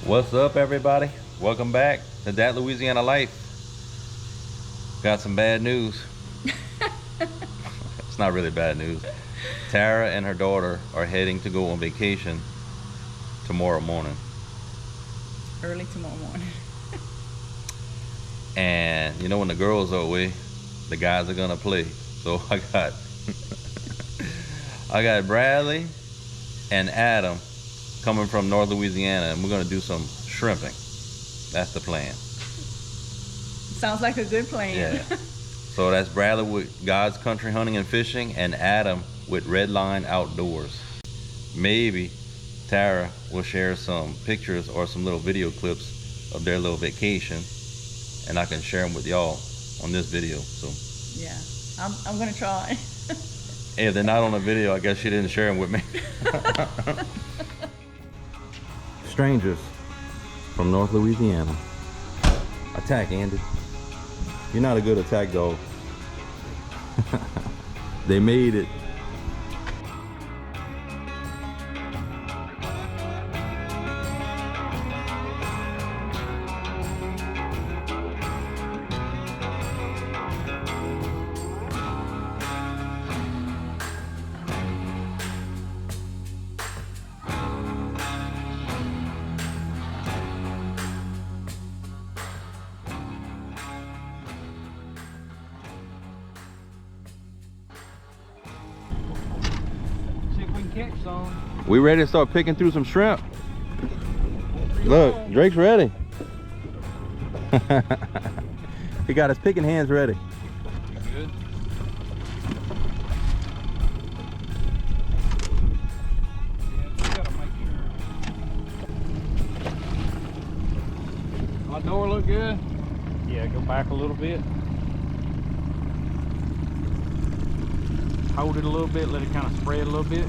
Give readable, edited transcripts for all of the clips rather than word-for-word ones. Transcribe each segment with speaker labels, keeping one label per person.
Speaker 1: What's up, everybody? Welcome back to That Louisiana Life. Got some bad news. It's not really bad news. Tara and her daughter are heading to go on vacation tomorrow morning.
Speaker 2: Early tomorrow morning.
Speaker 1: And you know, when the girls are away, the guys are gonna play. So I got Bradley and Adam coming from North Louisiana, and we're gonna do some shrimping. That's the plan.
Speaker 2: Sounds like a good plan.
Speaker 1: Yeah. So that's Bradley with God's Country Hunting and Fishing, and Adam with Redline Outdoors. Maybe Tara will share some pictures or some little video clips of their little vacation, and I can share them with y'all on this video. So
Speaker 2: yeah, I'm gonna try.
Speaker 1: Hey, if they're not on the video, I guess she didn't share them with me. Strangers from North Louisiana. Attack, Andy. You're not a good attack dog. They made it.
Speaker 3: Catch some.
Speaker 1: We ready to start picking through some shrimp? Look, Drake's ready. He got his picking hands ready.
Speaker 3: You good? Yeah, just gotta make sure. My door look good? Yeah, go back a little bit. Hold it a little bit, let it kind of spread a little bit.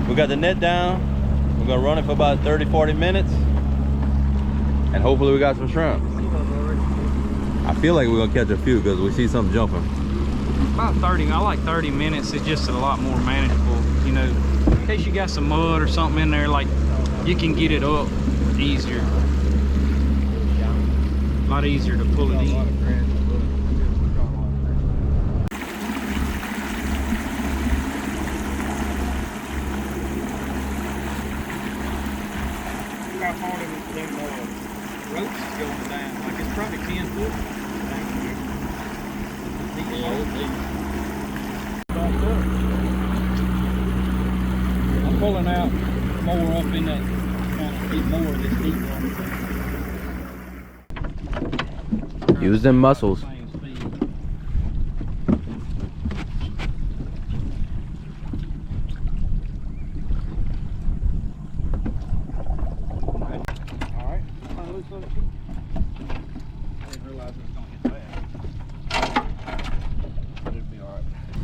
Speaker 1: We got the net down. We're gonna run it for about 30-40 minutes, and hopefully we got some shrimp. I feel like we're gonna catch a few because we see something jumping.
Speaker 3: About 30, I like 30 minutes. It's just a lot more manageable, you know, in case you got some mud or something in there, like you can get it up easier. A lot easier to pull it in. How far them ropes is going down? Like it's probably 10 foot down here. I'm pulling out more up in that, trying to get more of this deep one.
Speaker 1: Use them muscles.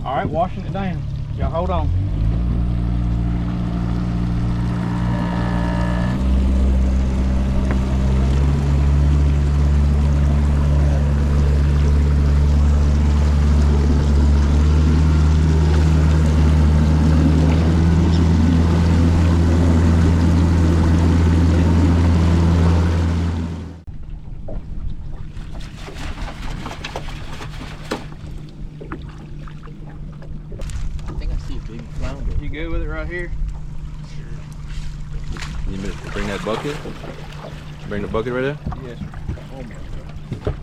Speaker 3: All right, washing it down. Y'all hold on. You good with it right here?
Speaker 1: You need to bring that bucket? Bring the bucket right there?
Speaker 3: Yes. Oh my God.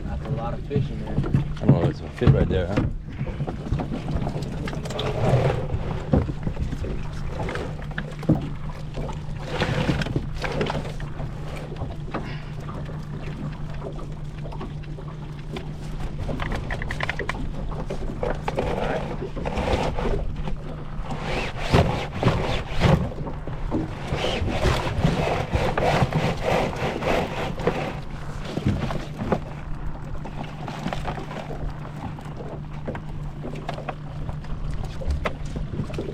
Speaker 3: That's a lot of fish in there.
Speaker 1: Oh, it's a fit right there, huh?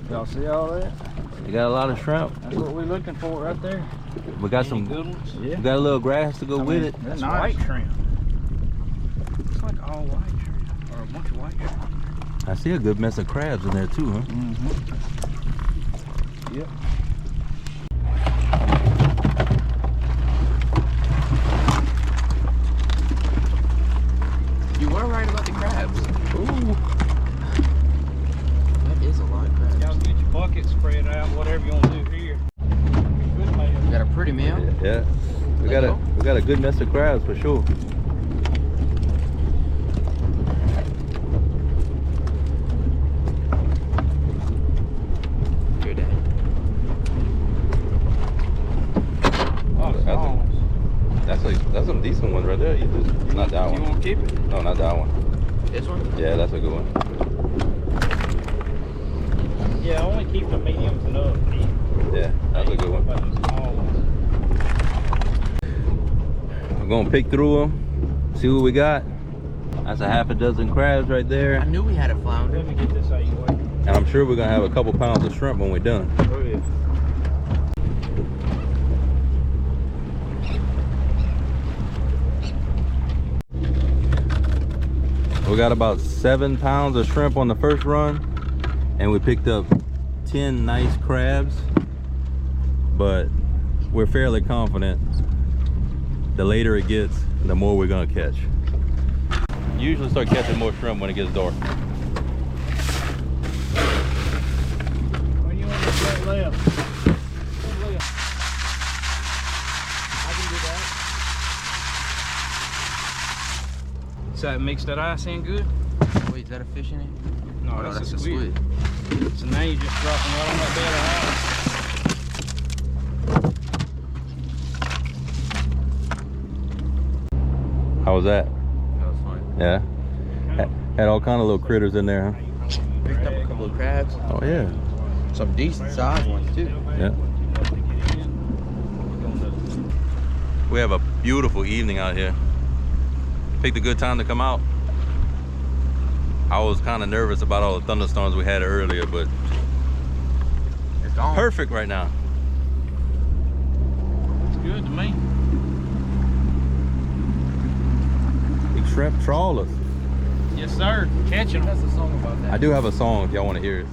Speaker 3: Y'all see all that?
Speaker 1: You got a lot of shrimp.
Speaker 3: That's what we're looking for right there.
Speaker 1: We got
Speaker 3: Any
Speaker 1: some
Speaker 3: good ones? Yeah.
Speaker 1: We got a little grass to go with it.
Speaker 3: That's nice. White shrimp. It's like all white shrimp, or a bunch of white shrimp.
Speaker 1: I see a good mess of crabs in there too, huh?
Speaker 3: Mm-hmm. Yep.
Speaker 4: were right about the crabs.
Speaker 1: Ooh.
Speaker 4: That is a lot of crabs.
Speaker 3: Y'all get your bucket spread out, whatever you want to do here. Good man.
Speaker 4: You got a pretty meal.
Speaker 1: Yeah. We got a good mess of crabs for sure.
Speaker 4: Good day.
Speaker 3: Oh,
Speaker 1: That's some decent ones right there. Not that
Speaker 3: you
Speaker 1: one.
Speaker 3: want to keep it?
Speaker 1: No, not that one.
Speaker 4: This one?
Speaker 1: Yeah, that's a good one.
Speaker 3: Yeah, only keep the mediums and up.
Speaker 1: Yeah, that's a good one.
Speaker 3: But the small ones.
Speaker 1: We're gonna pick through them, see what we got. That's a half a dozen crabs right
Speaker 4: I
Speaker 1: there.
Speaker 4: knew we had a flounder.
Speaker 3: Let me get this out of your way.
Speaker 1: And I'm sure we're gonna have a couple pounds of shrimp when we're done.
Speaker 3: Oh, yeah.
Speaker 1: We got about 7 pounds of shrimp on the first run, and we picked up 10 nice crabs, but we're fairly confident the later it gets, the more we're gonna catch. Usually start catching more shrimp when it gets dark.
Speaker 3: When you want to get left. I can do that. So that mix that ice in good?
Speaker 4: Wait, is that a fish in it?
Speaker 3: No,
Speaker 4: Oh,
Speaker 3: that's
Speaker 4: a
Speaker 3: a squid. So now you just drop them right on that bed of ice.
Speaker 1: How was that?
Speaker 4: That was fun.
Speaker 1: Yeah. Had all kind of little critters in there, huh?
Speaker 4: Picked up a couple of crabs.
Speaker 1: Oh yeah.
Speaker 4: Some decent sized ones too.
Speaker 1: Yeah. We have a beautiful evening out here. Picked a good time to come out. I was kind of nervous about all the thunderstorms we had earlier, but
Speaker 4: It's gone.
Speaker 1: perfect right now.
Speaker 3: It's good to me.
Speaker 1: Big shrimp trawlers.
Speaker 3: Yes, sir. Catching them.
Speaker 4: That's a song about that.
Speaker 1: I do have a song if y'all want to hear it.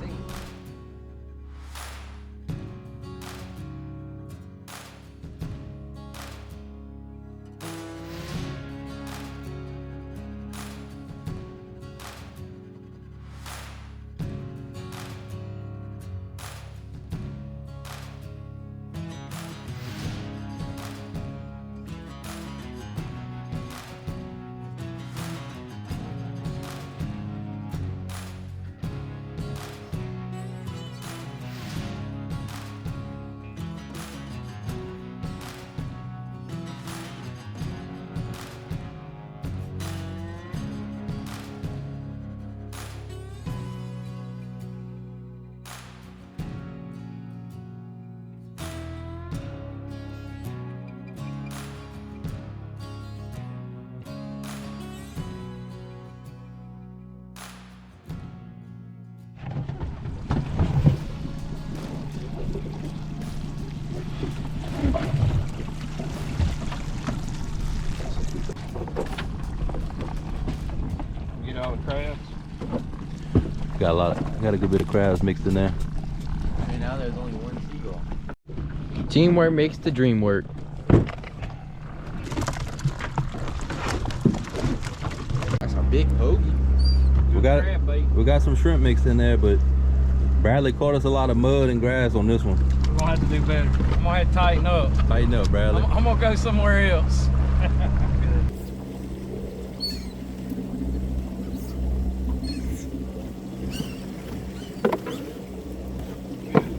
Speaker 3: Get all the crabs.
Speaker 1: Got a good bit of crabs mixed in there.
Speaker 4: Right now there's only one seagull. Teamwork makes the dream work. That's a big hoagie.
Speaker 3: Crab bait.
Speaker 1: We got some shrimp mixed in there, but Bradley caught us a lot of mud and grass on this one.
Speaker 3: We're gonna have to do better. I'm gonna have to tighten up.
Speaker 1: Tighten up, Bradley.
Speaker 3: I'm gonna go somewhere else.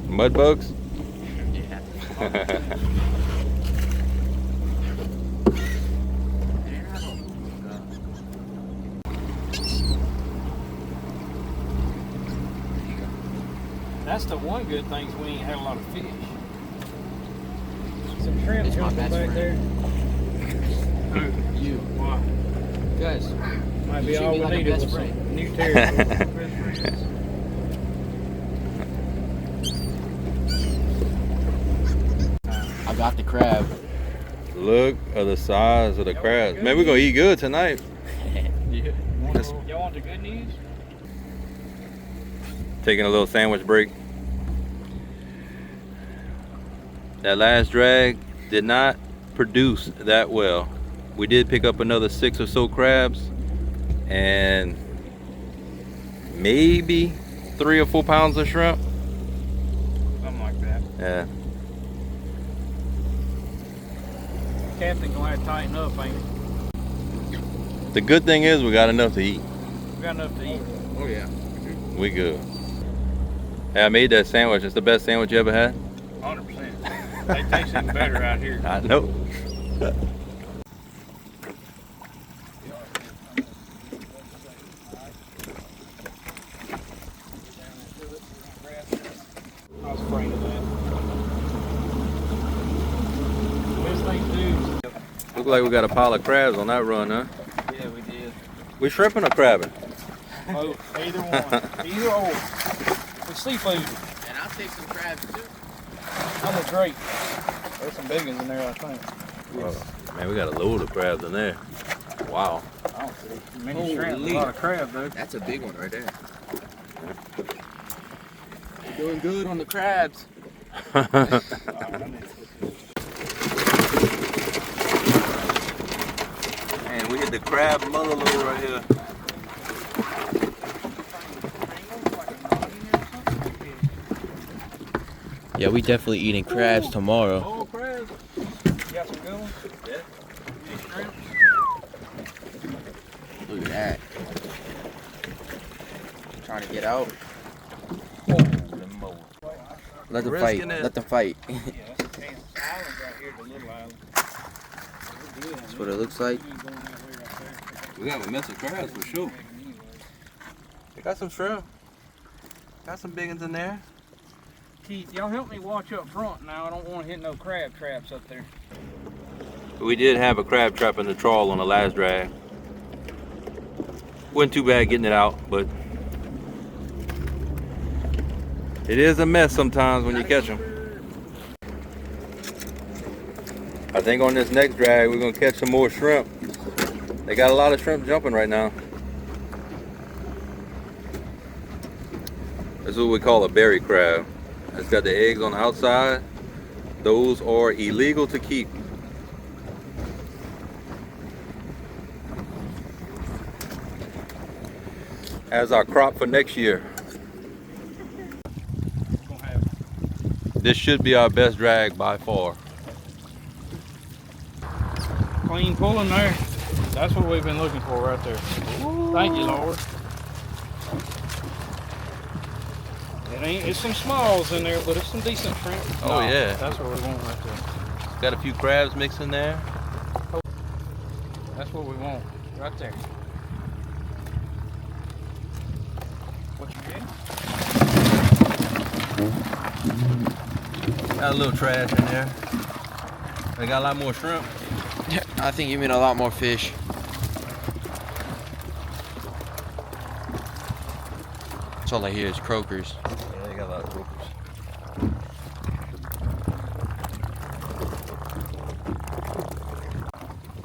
Speaker 1: Mud bugs?
Speaker 4: Yeah.
Speaker 3: That's the one good thing is we ain't had a lot of fish. Some shrimp
Speaker 4: It's my
Speaker 3: jumping
Speaker 4: best
Speaker 3: back there.
Speaker 4: friend. You.
Speaker 3: Why?
Speaker 4: Guys,
Speaker 3: Might
Speaker 4: you
Speaker 3: be
Speaker 4: treat
Speaker 3: all
Speaker 4: me
Speaker 3: we
Speaker 4: like a
Speaker 3: needed
Speaker 4: best
Speaker 3: was
Speaker 4: friend.
Speaker 3: some new territory.
Speaker 4: I got the crab.
Speaker 1: Look at the size of the crabs. Man, we're gonna eat good tonight.
Speaker 3: Yeah. Y'all want the good news?
Speaker 1: Taking a little sandwich break. That last drag did not produce that well. We did pick up another 6 or so crabs, and maybe 3 or 4 pounds of shrimp.
Speaker 3: Something like that.
Speaker 1: Yeah.
Speaker 3: Captain gonna have to tighten up, ain't he?
Speaker 1: The good thing is we got enough to eat.
Speaker 3: We got enough to eat.
Speaker 4: Oh yeah.
Speaker 1: We good. Hey, I made that sandwich. It's the best sandwich you ever had.
Speaker 3: 100%. They taste even better out here.
Speaker 1: I know.
Speaker 3: I was afraid of that. This thing too.
Speaker 1: Look like we got a pile of crabs on that run, huh?
Speaker 3: Yeah, we did.
Speaker 1: We shrimping or crabbing?
Speaker 3: Oh, either one. Either or. With seafood.
Speaker 4: And I'll take some crabs too.
Speaker 3: I'm a great. There's some big ones in there, I think.
Speaker 1: Oh, man, we got a load of crabs in there. Wow.
Speaker 3: I don't see many shrimp. A lot of crab, though.
Speaker 4: That's a big one right there. You're doing good on the crabs.
Speaker 1: Man, we hit the crab mother load right here.
Speaker 4: Yeah, we definitely eating crabs tomorrow.
Speaker 3: Oh, crabs. You got some good ones? Yeah. Any shrimp?
Speaker 4: Look at that. Trying to get out. Let them fight.
Speaker 1: Risking it.
Speaker 4: Let them fight.
Speaker 3: Yeah, that's a chance. Island's right here, the little island.
Speaker 4: That's what it looks like.
Speaker 1: We got a mess of crabs for sure. We got some shrimp. Got some big ones in there.
Speaker 3: Keith, y'all help me watch up front now. I don't want to hit no crab traps up there.
Speaker 1: We did have a crab trap in the trawl on the last drag. Wasn't too bad getting it out, but it is a mess sometimes when you catch them. I think on this next drag we're gonna catch some more shrimp. They got a lot of shrimp jumping right now. This is what we call a berry crab. It's got the eggs on the outside. Those are illegal to keep. As our crop for next year. This should be our best drag by far.
Speaker 3: Clean pulling there. That's what we've been looking for right there. Thank you, Lord. It's some smalls in there, but it's some decent shrimp.
Speaker 1: Oh, yeah.
Speaker 3: That's what we want right there.
Speaker 1: Got a few crabs mixed in there.
Speaker 3: That's what we want right there. What you getting?
Speaker 1: Got a little trash in there. They got a lot more shrimp.
Speaker 4: I think you mean a lot more fish. That's all I hear is croakers.
Speaker 1: Yeah, they got a lot of croakers.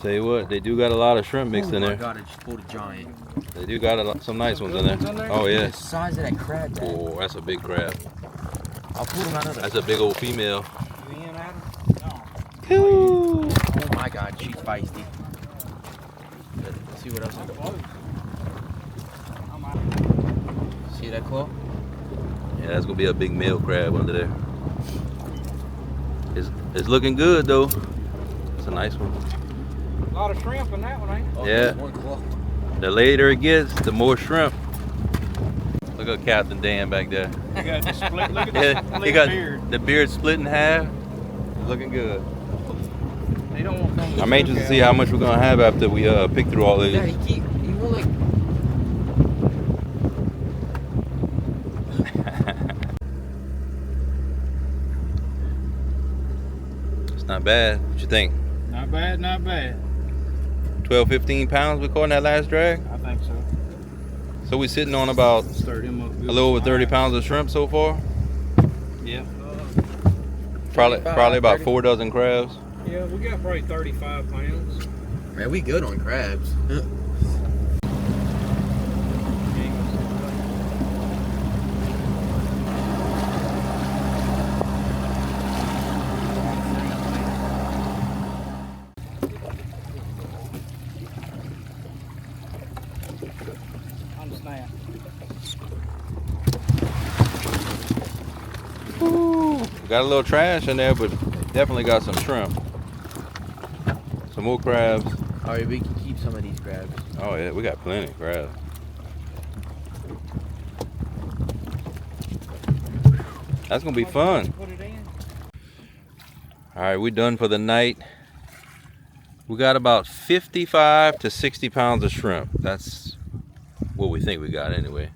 Speaker 1: Tell you what, they do got a lot of shrimp mixed in
Speaker 4: Oh my
Speaker 1: there.
Speaker 4: god, I just pulled a giant.
Speaker 1: They do got some nice ones in there. Oh yeah.
Speaker 4: The size of that crab, Dad.
Speaker 1: Oh, that's a big crab.
Speaker 4: I'll pull him out of the...
Speaker 1: That's a big old female.
Speaker 3: You in, Adam? No.
Speaker 4: Oh my god, she's feisty. Let's see what else I got. See that claw?
Speaker 1: Yeah, that's gonna be a big male crab under there. It's looking good though. It's a nice one.
Speaker 3: A lot of shrimp in that one, ain't it?
Speaker 4: Oh,
Speaker 1: Yeah.
Speaker 4: there's one claw.
Speaker 1: The later it gets, the more shrimp. Look at Captain Dan back there.
Speaker 3: You got the split. Look at
Speaker 1: Yeah,
Speaker 3: the
Speaker 1: he
Speaker 3: split
Speaker 1: got
Speaker 3: beard.
Speaker 1: the beard split in half. It's looking good.
Speaker 3: They don't want to come to
Speaker 1: I'm anxious to see how much we're gonna have after we pick through all
Speaker 4: Yeah,
Speaker 1: these.
Speaker 4: he will like...
Speaker 1: It's not bad. What you think?
Speaker 3: Not bad, not bad.
Speaker 1: 12, 15 pounds we caught in that last drag.
Speaker 3: I think so.
Speaker 1: So we're sitting on about
Speaker 3: Stir them up good.
Speaker 1: a little over 30 pounds of shrimp so far.
Speaker 3: Yeah.
Speaker 1: Probably about 4 dozen crabs.
Speaker 3: Yeah, we got probably 35 pounds.
Speaker 4: Man, we good on crabs.
Speaker 1: Ooh, got a little trash in there, but definitely got some shrimp. Some more crabs.
Speaker 4: All right, we can keep some of these crabs.
Speaker 1: Oh yeah, we got plenty of crabs. That's gonna be fun. All right, we done for the night. We got about 55 to 60 pounds of shrimp. That's what we think we got anyway.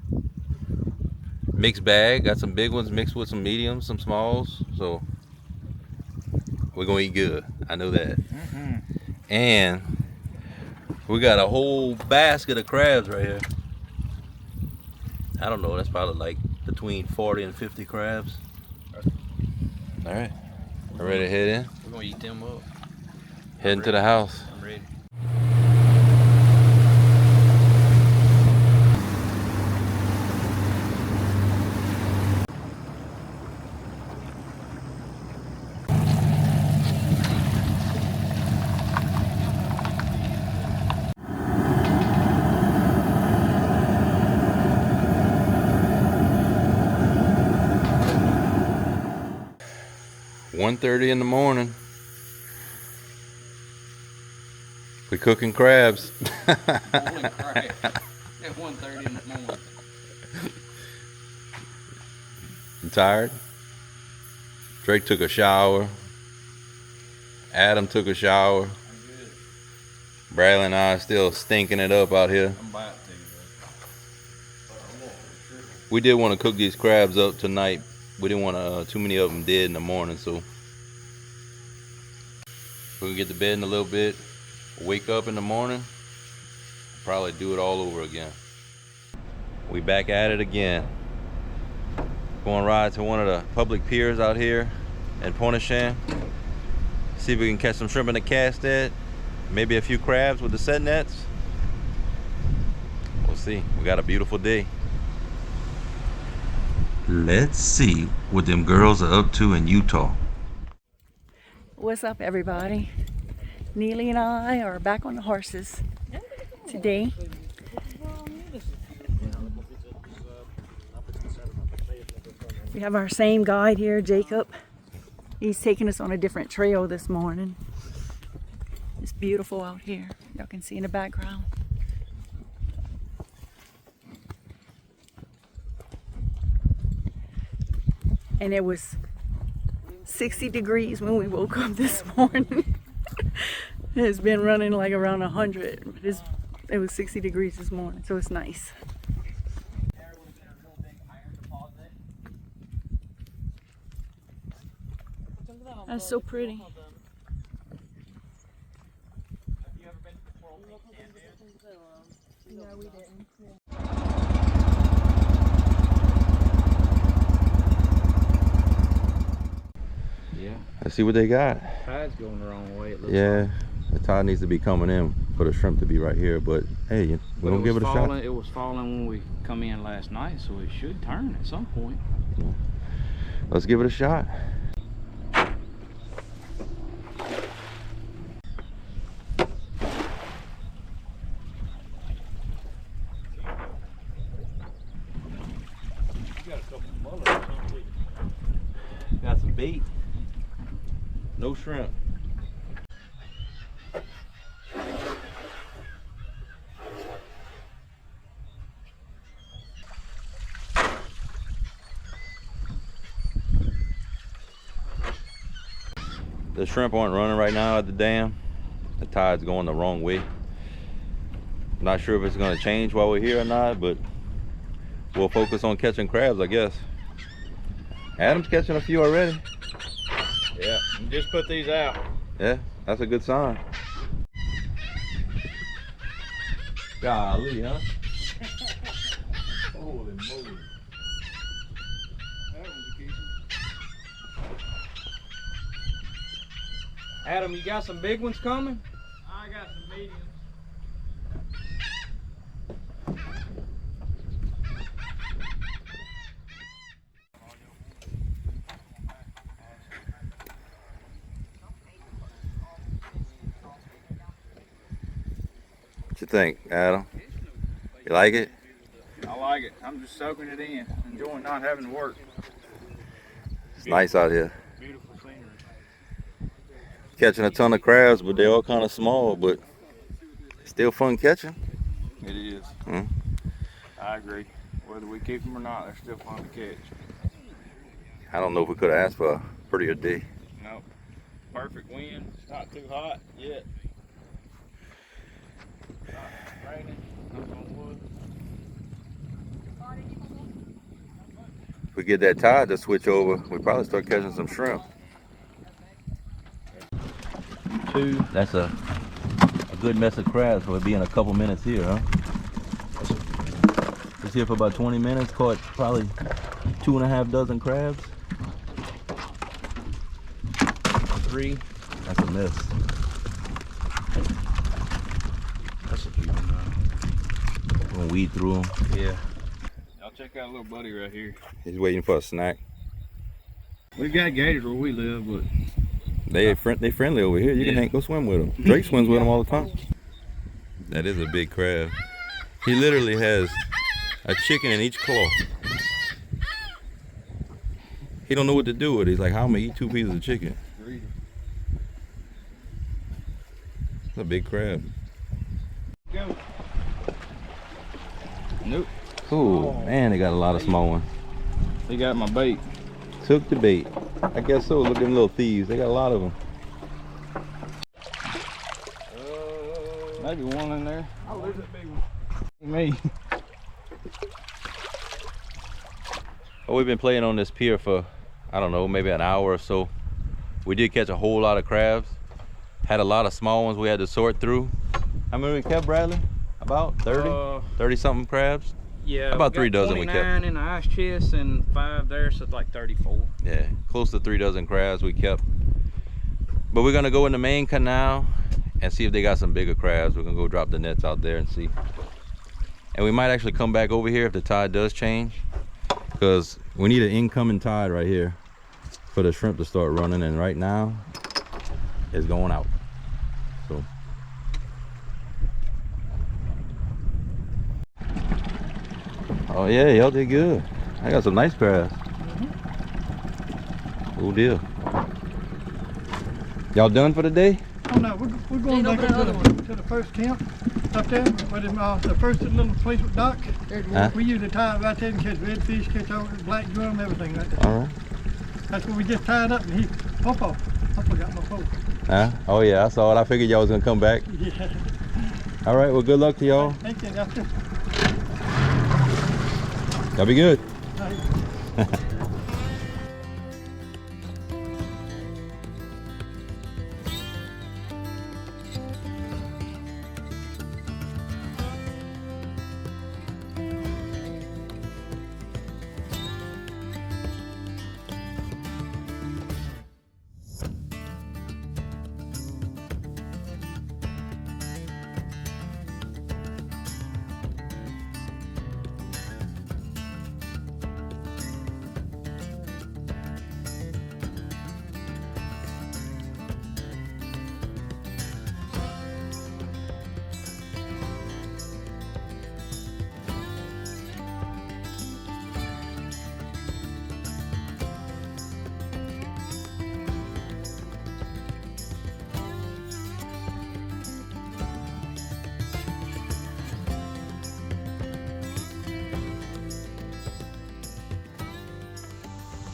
Speaker 1: Mixed bag, got some big ones mixed with some mediums, some smalls. So we're gonna eat good. I know that. And we got a whole basket of crabs right here. I don't know, that's probably like between 40 and 50 crabs. All right, we're ready to head in.
Speaker 4: We're gonna eat them up.
Speaker 1: Heading to the house.
Speaker 4: I'm ready.
Speaker 1: One 1:30 in the morning. We cooking crabs.
Speaker 3: Holy crap. At 1:30 in the morning.
Speaker 1: You tired? Drake took a shower. Adam took a shower.
Speaker 3: I'm good.
Speaker 1: Bradley and I are still stinking it up out here.
Speaker 3: I'm about to.
Speaker 1: We did want to cook these crabs up tonight. We didn't want too many of them dead in the morning, so we can get to bed in a little bit, wake up in the morning, probably do it all over again. We back at it again. Going ride to one of the public piers out here in Pointe-aux-Chenes. See if we can catch some shrimp in the cast net, maybe a few crabs with the set nets. We'll see. We got a beautiful day. Let's see what them girls are up to in Utah.
Speaker 2: What's up, everybody? Neely and I are back on the horses today. We have our same guide here, Jacob. He's taking us on a different trail this morning. It's beautiful out here. Y'all can see in the background. And it was 60 degrees when we woke up this morning. It's been running like around 100. But it was 60 degrees this morning, so it's nice. That's so pretty. No, we didn't.
Speaker 3: Yeah.
Speaker 1: Let's see what they got.
Speaker 3: Tide's going the wrong way, it looks
Speaker 1: Yeah,
Speaker 3: like.
Speaker 1: the tide needs to be coming in for the shrimp to be right here, but hey, we're gonna give it a shot.
Speaker 3: It was falling when we come in last night, so it should turn at some point.
Speaker 1: Yeah. Let's give it a shot. Got some bait. No shrimp. The shrimp aren't running right now at the dam. The tide's going the wrong way. Not sure if it's going to change while we're here or not, but we'll focus on catching crabs, I guess. Adam's catching a few already.
Speaker 3: Yeah, just put these out.
Speaker 1: Yeah, that's a good sign. Golly, huh? Holy moly.
Speaker 3: Adam, you got some big ones coming? I got some mediums.
Speaker 1: What you think, Adam? You like it?
Speaker 3: I like it. I'm just soaking it in, enjoying not having to work.
Speaker 1: It's nice out here.
Speaker 3: Beautiful scenery.
Speaker 1: Catching a ton of crabs, but they're all kind of small, but still fun catching.
Speaker 3: It is. I agree. Whether we keep them or not, they're still fun to catch.
Speaker 1: I don't know if we could have asked for a prettier day.
Speaker 3: Nope. Perfect wind. It's not too hot yet. Not raining. Knock on wood.
Speaker 1: If we get that tide to switch over, we probably start catching some shrimp. That's a good mess of crabs for it being a couple minutes here, huh? Was here for about 20 minutes, caught probably 2.5 dozen crabs.
Speaker 3: 3.
Speaker 1: That's a miss.
Speaker 3: That's a few one.
Speaker 1: We're gonna weed through them.
Speaker 3: Yeah. Y'all check out little buddy right here.
Speaker 1: He's waiting for a snack.
Speaker 3: We got gators where we live, but
Speaker 1: They friendly over here. You can go swim with them. Drake swims with them all the time. That is a big crab. He literally has a chicken in each claw. He don't know what to do with it. He's like, how am I gonna eat 2 pieces of chicken? It's a big crab.
Speaker 3: go. Nope.
Speaker 1: Oh man, they got a lot of small ones.
Speaker 3: He got my bait.
Speaker 1: Took the bait. I guess so. Look at them little thieves. They got a lot of them.
Speaker 3: Maybe one in there. Oh, there's that big one. Me.
Speaker 1: Oh, we've been playing on this pier for, I don't know, maybe an hour or so. We did catch a whole lot of crabs. Had a lot of small ones we had to sort through. How many we kept, Bradley? About 30? 30 something crabs?
Speaker 3: Yeah.
Speaker 1: About 3 dozen we kept.
Speaker 3: 29 in the ice chest and 5 there, so it's like 34.
Speaker 1: Yeah, close to 3 dozen crabs we kept. But we're gonna go in the main canal and see if they got some bigger crabs. We're gonna go drop the nets out there and see. And we might actually come back over here if the tide does change, because we need an incoming tide right here for the shrimp to start running, and right now it's going out. So oh yeah, y'all did good. I got some nice crabs. Cool deal. Y'all done for the day?
Speaker 5: Oh no, we're going back up to the first camp up there, where the first little place with dock.
Speaker 1: Huh?
Speaker 5: We use the tie right there and catch redfish, catch all black drum, everything right there.
Speaker 1: All right.
Speaker 5: That's what we just tied up, and he, Papa got my phone.
Speaker 1: Huh? Oh yeah, I saw it. I figured y'all was gonna come back.
Speaker 5: Yeah.
Speaker 1: All right, well, good luck to y'all.
Speaker 5: Thank you, doctor.
Speaker 1: Y'all be good.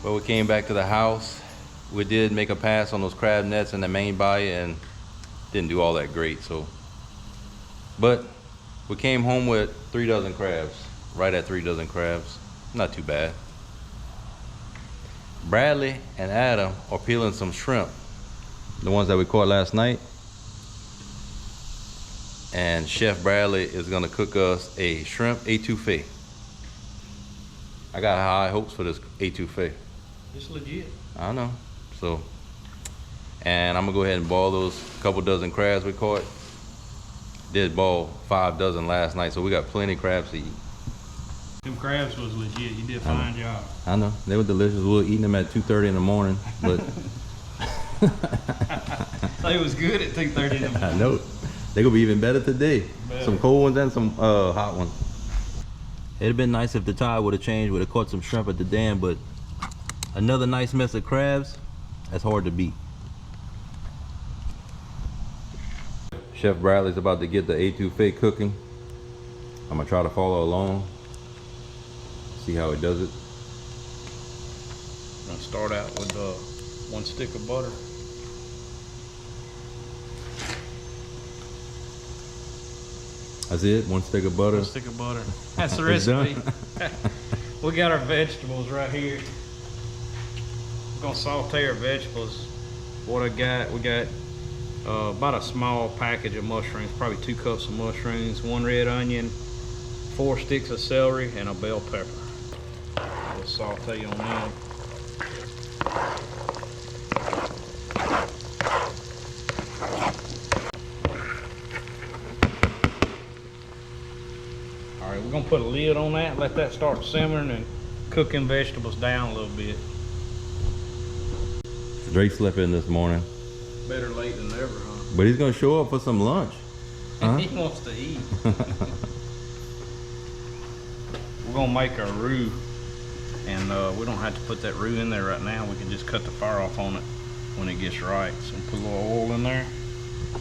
Speaker 1: Well, we came back to the house. We did make a pass on those crab nets in the main body and didn't do all that great, so. But we came home with 3 dozen crabs, right at 3 dozen crabs. Not too bad. Bradley and Adam are peeling some shrimp, the ones that we caught last night. And Chef Bradley is gonna cook us a shrimp etouffee. I got high hopes for this etouffee.
Speaker 3: It's legit.
Speaker 1: I know. So, and I'm gonna go ahead and boil those couple dozen crabs we caught. Did boil 5 dozen last night, so we got plenty of crabs to eat.
Speaker 3: Them crabs was legit. You did a fine job.
Speaker 1: I know. They were delicious. We were eating them at 2:30 in the morning, but
Speaker 3: They was good at 2:30 in the morning.
Speaker 1: I know. They're gonna be even better today.
Speaker 3: Better.
Speaker 1: Some cold ones and some hot ones. It'd have been nice if the tide would have changed, would have caught some shrimp at the dam, but Another nice mess of crabs. That's hard to beat. Chef Bradley's about to get the etouffee cooking. I'm gonna try to follow along, see how it does it.
Speaker 3: I'm gonna start out with 1 stick of butter.
Speaker 1: That's it, 1 stick of butter.
Speaker 3: 1 stick of butter. That's the
Speaker 1: It's done.
Speaker 3: recipe. We got our vegetables right here. We're gonna saute our vegetables. What I got, we got about a small package of mushrooms, probably 2 cups of mushrooms, 1 red onion, 4 sticks of celery, and a bell pepper. We'll saute on them. Alright, we're gonna put a lid on that, let that start simmering and cooking vegetables down a little bit.
Speaker 1: Drake slept in this morning,
Speaker 3: Better late than never, huh?
Speaker 1: but he's gonna show up for some lunch. Huh?
Speaker 3: He wants to eat. We're gonna make our roux, and we don't have to put that roux in there right now. We can just cut the fire off on it when it gets right. So put a little oil in there.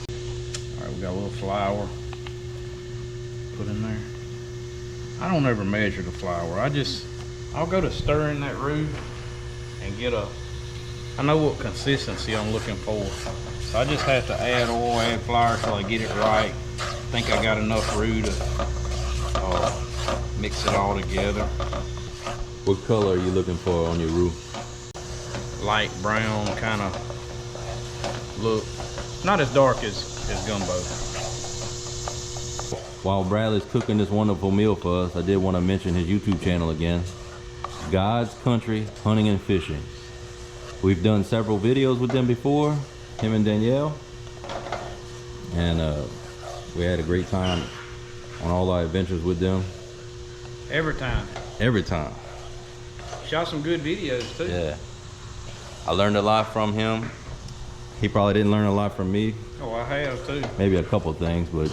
Speaker 3: All right, we got a little flour. Put in there. I don't ever measure the flour. I'll go to stirring that roux and get I know what consistency I'm looking for. So I just have to add oil, add flour till I get it right. I think I got enough roux to mix it all together.
Speaker 1: What color are you looking for on your roux?
Speaker 3: Light brown kind of look. Not as dark as gumbo.
Speaker 1: While Bradley's cooking this wonderful meal for us, I did want to mention his YouTube channel again. God's Country Hunting and Fishing. We've done several videos with them before, him and Danielle. And we had a great time on all our adventures with them.
Speaker 3: Every time.
Speaker 1: Every time.
Speaker 3: Shot some good videos too.
Speaker 1: Yeah. I learned a lot from him. He probably didn't learn a lot from me.
Speaker 3: Oh, I have too.
Speaker 1: Maybe a couple things, but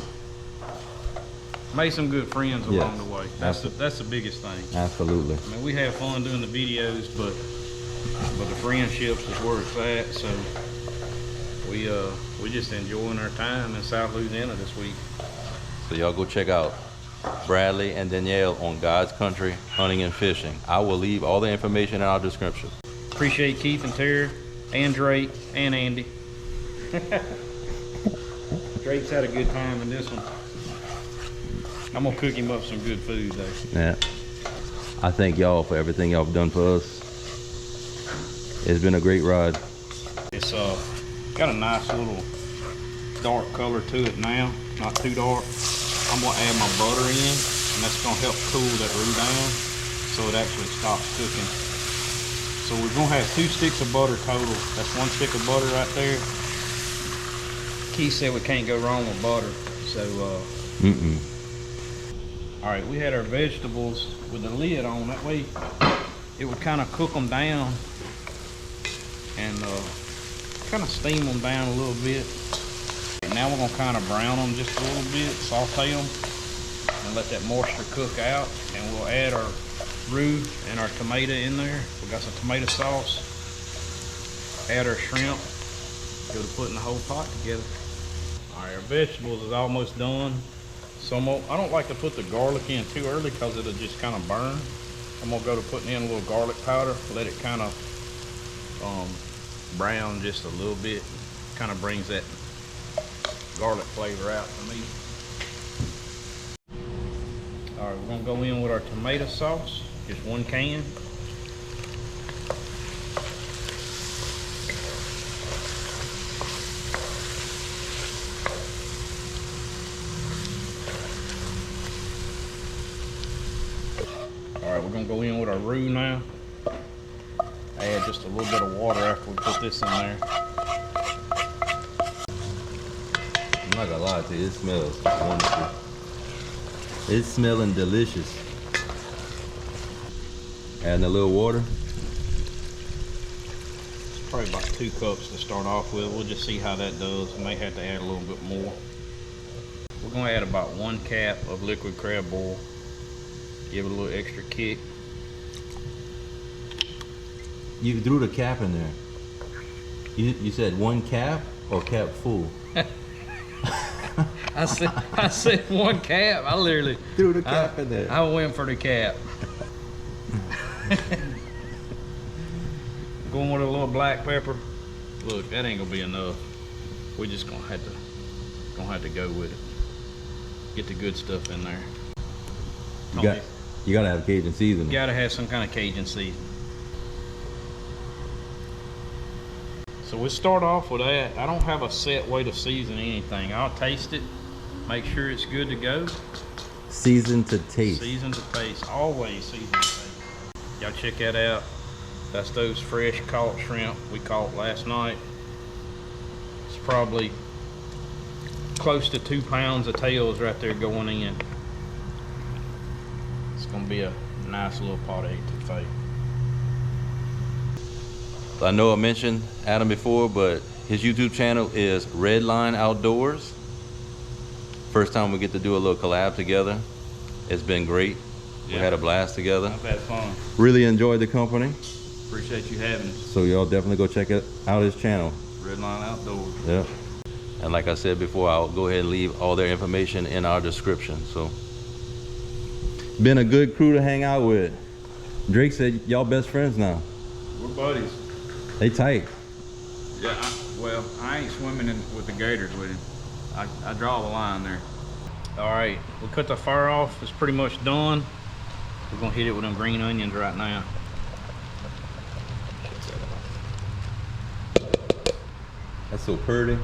Speaker 3: Made some good friends
Speaker 1: Yes.
Speaker 3: along the way. That's the biggest thing.
Speaker 1: absolutely.
Speaker 3: I mean, we have fun doing the videos, but the friendships is where it's at. So we just enjoying our time in South Louisiana this week.
Speaker 1: So y'all go check out Bradley and Danielle on God's Country Hunting and Fishing. I will leave all the information in our description.
Speaker 3: Appreciate Keith and Tara and Drake and Andy. Drake's had a good time in this one. I'm gonna cook him up some good food though.
Speaker 1: Yeah. I thank y'all for everything y'all have done for us. It's been a great ride.
Speaker 3: It's got a nice little dark color to it now, not too dark. I'm gonna add my butter in, and that's gonna help cool that roux down so it actually stops cooking. So we're gonna have 2 sticks of butter total. That's 1 stick of butter right there. Keith said we can't go wrong with butter. So all right, we had our vegetables with the lid on. That way it would kind of cook them down and kind of steam them down a little bit. And now we're gonna kind of brown them just a little bit, saute them, and let that moisture cook out. And we'll add our roux and our tomato in there. We got some tomato sauce. Add our shrimp. Go to putting the whole pot together. All right, our vegetables is almost done. So I don't like to put the garlic in too early because it'll just kind of burn. I'm gonna go to putting in a little garlic powder, let it kind of brown just a little bit. Kind of brings that garlic flavor out for me. All right, we're gonna go in with our tomato sauce, just 1 can. All right, we're gonna go in with our roux now. Add just a little bit of water after we put this in there.
Speaker 1: I'm not gonna lie to you, it smells wonderful. It's smelling delicious. Adding a little water.
Speaker 3: It's probably about 2 cups to start off with. We'll just see how that does. We may have to add a little bit more. We're gonna add about 1 cap of liquid crab oil. Give it a little extra kick.
Speaker 1: You threw the cap in there. You said one cap or cap full?
Speaker 3: I said one cap. I literally
Speaker 1: Threw the cap in there.
Speaker 3: I went for the cap. Going with a little black pepper. Look, that ain't gonna be enough. We just gonna have to go with it. Get the good stuff in there.
Speaker 1: You gotta have Cajun seasoning.
Speaker 3: You gotta have some kind of Cajun seasoning. So we start off with that. I don't have a set way to season anything. I'll taste it, make sure it's good to go.
Speaker 1: Season to taste.
Speaker 3: Season to taste, always season to taste. Y'all check that out. That's those fresh caught shrimp we caught last night. It's probably close to 2 pounds of tails right there going in. It's gonna be a nice little potty etouffee.
Speaker 1: I know I mentioned Adam before, but his YouTube channel is Redline Outdoors. First time we get to do a little collab together. It's been great. We had a blast together.
Speaker 3: I've had fun.
Speaker 1: Really enjoyed the company.
Speaker 3: Appreciate you having us.
Speaker 1: So y'all definitely go check out his channel.
Speaker 3: Redline Outdoors.
Speaker 1: Yeah. And like I said before, I'll go ahead and leave all their information in our description. So, been a good crew to hang out with. Drake said y'all best friends now.
Speaker 6: We're buddies.
Speaker 1: They tight.
Speaker 6: Yeah, I ain't swimming with the gators with him. I draw the line there.
Speaker 3: All right, we cut the fire off. It's pretty much done. We're gonna hit it with them green onions right now.
Speaker 1: That's so pretty.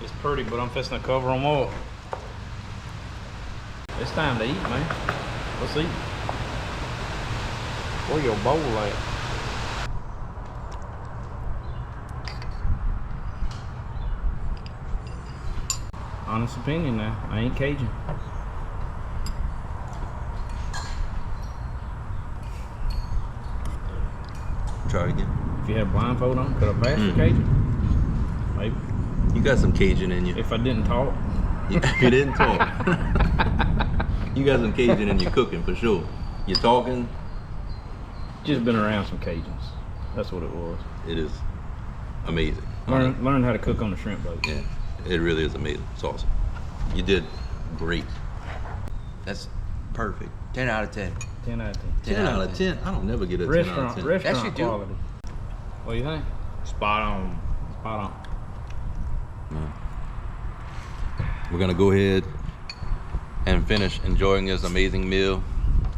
Speaker 3: It's pretty, but I'm fixing to cover them up. It's time to eat, man. Let's eat. Where your bowl at? Honest opinion now, I ain't Cajun.
Speaker 1: Try it again.
Speaker 3: If you had blindfold on, could I pass the Cajun? Maybe.
Speaker 1: You got some Cajun in you.
Speaker 3: If I didn't talk.
Speaker 1: If you didn't talk. You got some Cajun in your cooking for sure. You're talking.
Speaker 3: Just been around some Cajuns. That's what it was.
Speaker 1: It is amazing.
Speaker 3: Learn how to cook on the shrimp boat.
Speaker 1: Yeah, it really is amazing. It's awesome. You did great.
Speaker 4: That's perfect. 10 out of 10.
Speaker 3: 10 out of 10.
Speaker 1: 10 out of 10. I don't never get a 10 out of 10.
Speaker 3: Restaurant
Speaker 4: Yes, you do.
Speaker 3: quality. What do you think?
Speaker 6: Spot on.
Speaker 3: Spot on.
Speaker 1: We're gonna go ahead and finish enjoying this amazing meal,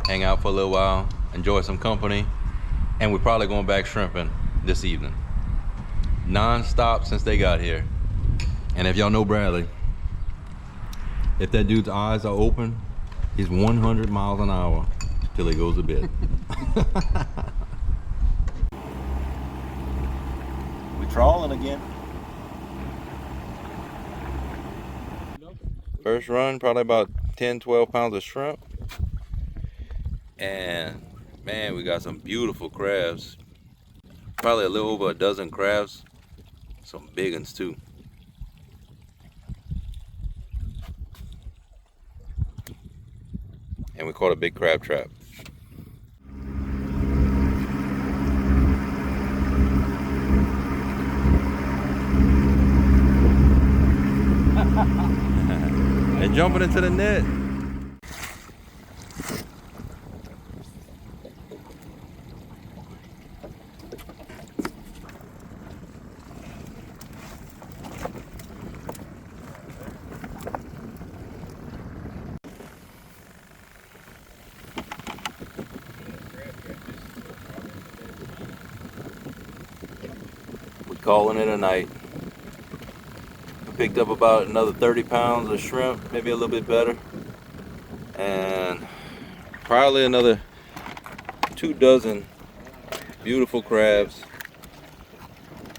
Speaker 1: hang out for a little while, enjoy some company, and we're probably going back shrimping this evening. Non-stop since they got here. And if y'all know Bradley, if that dude's eyes are open, he's 100 miles an hour till he goes to bed. We're trawling again. First run, probably about 10-12 pounds of shrimp. And man, we got some beautiful crabs. Probably a little over a dozen crabs. Some big ones too. And we caught a big crab trap. They're jumping into the net. We're calling it a night. Picked up about another 30 pounds of shrimp, maybe a little bit better, and probably another 2 dozen beautiful crabs.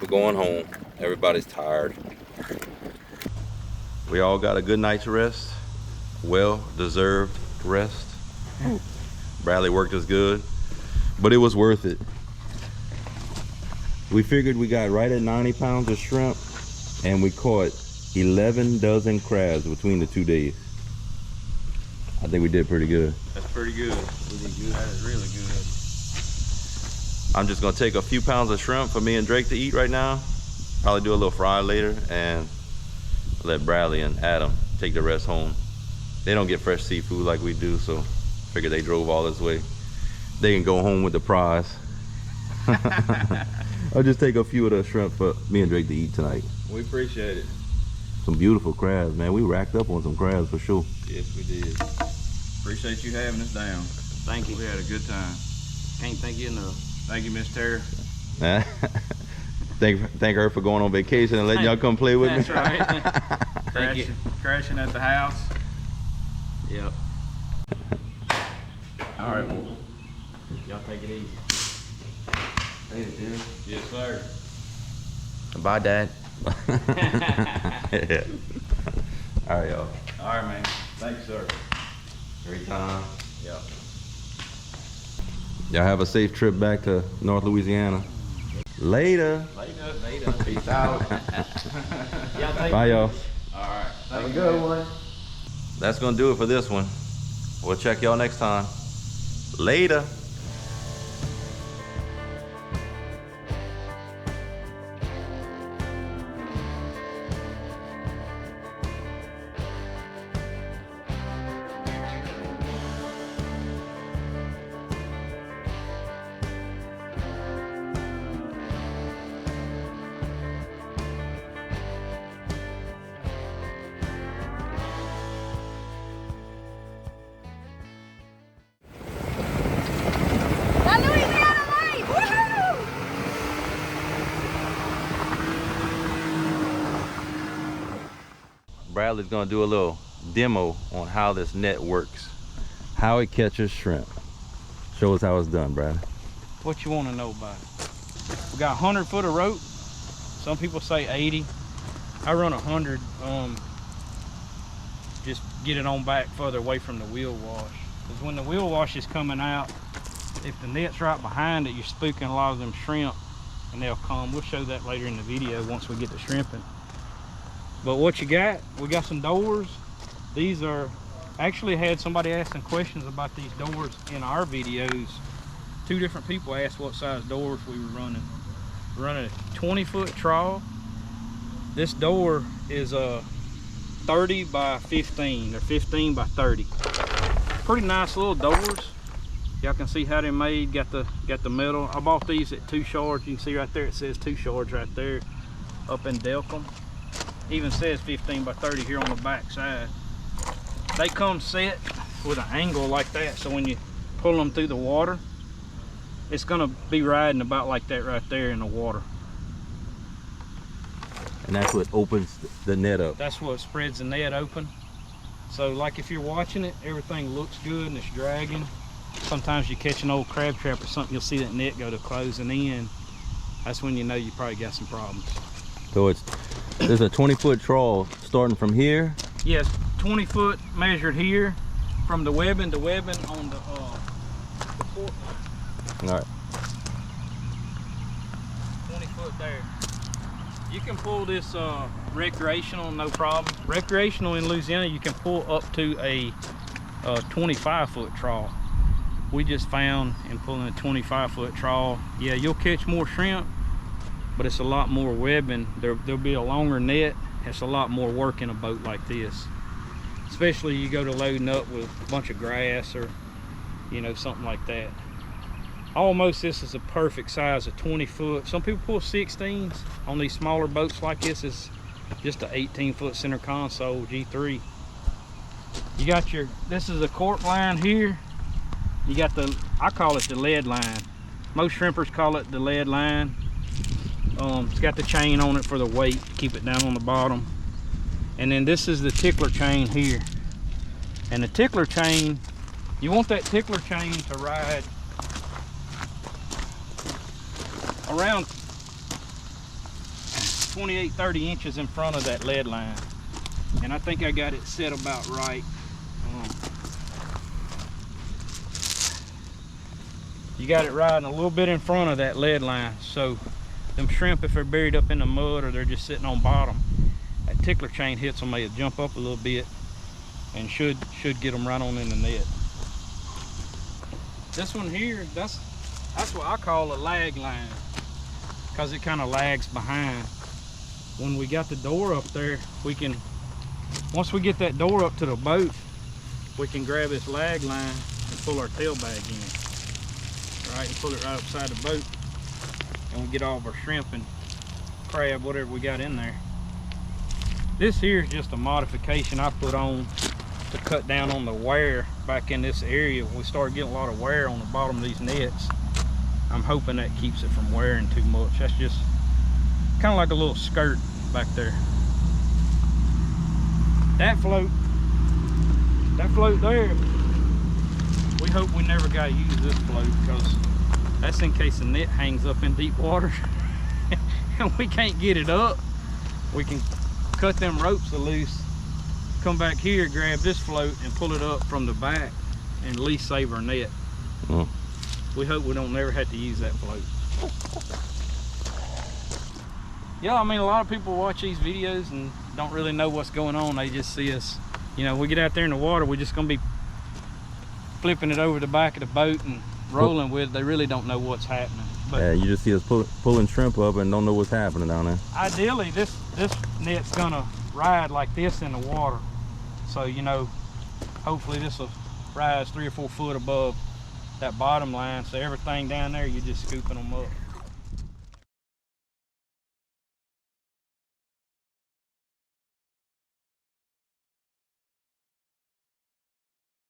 Speaker 1: We're going home. Everybody's tired. We all got a good night's rest, well-deserved rest. Bradley worked us good, but it was worth it. We figured we got right at 90 pounds of shrimp, and we caught 11 dozen crabs between the 2 days. I think we did pretty good.
Speaker 3: That's pretty good. We did good. That is really good.
Speaker 1: I'm just gonna take a few pounds of shrimp for me and Drake to eat right now. Probably do a little fry later and let Bradley and Adam take the rest home. They don't get fresh seafood like we do, so figure they drove all this way. They can go home with the prize. I'll just take a few of the shrimp for me and Drake to eat tonight.
Speaker 6: We appreciate it.
Speaker 1: Some beautiful crabs, man. We racked up on some crabs for sure.
Speaker 6: Yes, we did. Appreciate you having us down.
Speaker 3: Thank you.
Speaker 6: We had a good time.
Speaker 3: Can't thank you enough.
Speaker 6: Thank you, Miss Tara.
Speaker 1: Thank her for going on vacation and letting y'all come play with me.
Speaker 3: That's right. Thank you.
Speaker 6: Crashing at the house.
Speaker 3: Yep.
Speaker 6: All right, well,
Speaker 3: Y'all take it easy.
Speaker 6: yes, sir.
Speaker 4: Bye, Dad.
Speaker 1: Yeah. All right, y'all.
Speaker 6: All right, man. Thank you, sir.
Speaker 1: Great time.
Speaker 6: Yeah.
Speaker 1: Y'all have a safe trip back to North Louisiana. Later.
Speaker 6: Later. Peace out.
Speaker 1: Bye, y'all.
Speaker 6: All right.
Speaker 4: Have a good one.
Speaker 1: That's gonna do it for this one. We'll check y'all next time. Later.
Speaker 2: The Louisiana Marsh! Woohoo!
Speaker 1: Bradley's gonna do a little demo on how this net works, how it catches shrimp. Show us how it's done, Bradley.
Speaker 3: What you want to know about it? We got 100 foot of rope. Some people say 80. I run 100. Just get it on back further away from the wheel wash. Because when the wheel wash is coming out, if the net's right behind it, you're spooking a lot of them shrimp, and they'll come. We'll show that later in the video once we get to shrimping. But what you got, we got some doors. These are, actually had somebody asking questions about these doors in our videos. 2 different people asked what size doors we were running. We're running a 20-foot trawl. This door is a 30 by 15 or 15 by 30. Pretty nice little doors. Y'all can see how they're made. Got the metal. I bought these at 2 shards. You can see right there it says 2 shards right there up in Delcom. Even says 15 by 30 here on the back side. They come set with an angle like that, so when you pull them through the water, it's gonna be riding about like that right there in the water.
Speaker 1: And that's what opens the net up.
Speaker 3: That's what spreads the net open. So like if you're watching it, everything looks good and it's dragging. Sometimes you catch an old crab trap or something, you'll see that net go to closing in. That's when you know you probably got some problems.
Speaker 1: So there's a 20-foot trawl starting from here.
Speaker 3: Yes, 20 foot measured here from the webbing to webbing on the port.
Speaker 1: All right.
Speaker 3: 20 foot there. You can pull this recreational, no problem. Recreational in Louisiana, you can pull up to a 25-foot trawl. We just found in pulling a 25-foot trawl, yeah, you'll catch more shrimp, but it's a lot more webbing. There'll be a longer net. It's a lot more work in a boat like this. Especially you go to loading up with a bunch of grass or, you know, something like that. Almost this is a perfect size of 20 foot. Some people pull 16s on these smaller boats like this. Is just an 18-foot center console G3. You got this is a cork line here. You got I call it the lead line. Most shrimpers call it the lead line. It's got the chain on it for the weight to keep it down on the bottom. And then this is the tickler chain here. And the tickler chain, you want that tickler chain to ride around 28-30 inches in front of that lead line. And I think I got it set about right. You got it riding a little bit in front of that lead line, so them shrimp, if they're buried up in the mud or they're just sitting on bottom, that tickler chain hits them, they'll jump up a little bit and should get them right on in the net. This one here, that's That's what I call a lag line, because it kind of lags behind. When we got the door up there, we can, once we get that door up to the boat, we can grab this lag line and pull our tail bag in. Right, and pull it right upside the boat, and we get all of our shrimp and crab, whatever we got in there. This here is just a modification I put on to cut down on the wear back in this area. We started getting a lot of wear on the bottom of these nets. I'm hoping that keeps it from wearing too much. That's just kind of like a little skirt back there. That float there, we hope we never got to use this float, because that's in case the net hangs up in deep water and we can't get it up. We can cut them ropes loose, come back here, grab this float and pull it up from the back, and at least save our net. We hope we don't never have to use that float. Yeah, I mean, a lot of people watch these videos and don't really know what's going on. They just see us, you know, we get out there in the water, we're just gonna be flipping it over the back of the boat and rolling with it. They really don't know what's happening. But
Speaker 1: yeah, you just see us pulling shrimp up and don't know what's happening down there.
Speaker 3: Ideally, this net's gonna ride like this in the water. So, you know, hopefully this will rise 3 or 4 foot above that bottom line. So everything down there, you're just scooping them up.